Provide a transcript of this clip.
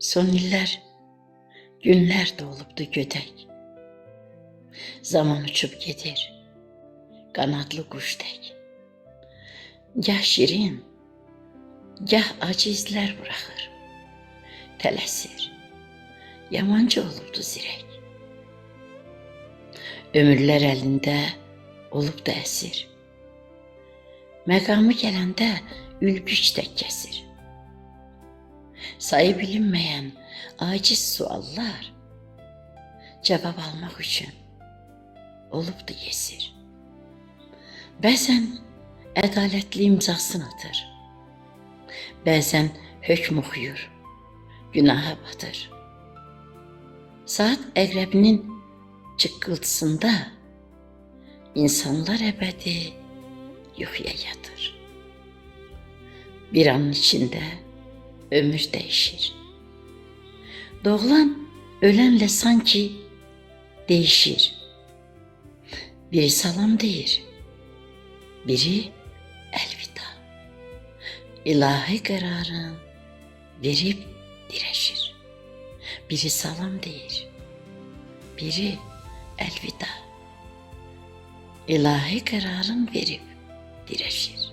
Son illər, günlər də olubdu gödək. Zaman uçub gedir, qanadlı quş tək. Gah şirin, gah acı izlər buraxır. Tələsir, yamanca olubdu zirək. Ömürlər əlində olubdu əsir. Məqamı gələndə ülgüc tək kəsir. Sayı bilinməyən aciz suallar cavab almaq üçün olubdu yesir. Bəzən ədalətli imzasını atır. Bəzən hökm oxuyur, günaha batır. Saat əqrəbinin çıqqıltısında insanlar əbədi yuxuya yatır. Bir anın içində ömür dəyişir. Doğulan ölənlə sanki değişir. Biri salam deyir, biri əlvida. İlahi qərarın verib dirəşir. Biri salam deyir, biri əlvida. İlahi qərarın verib dirəşir.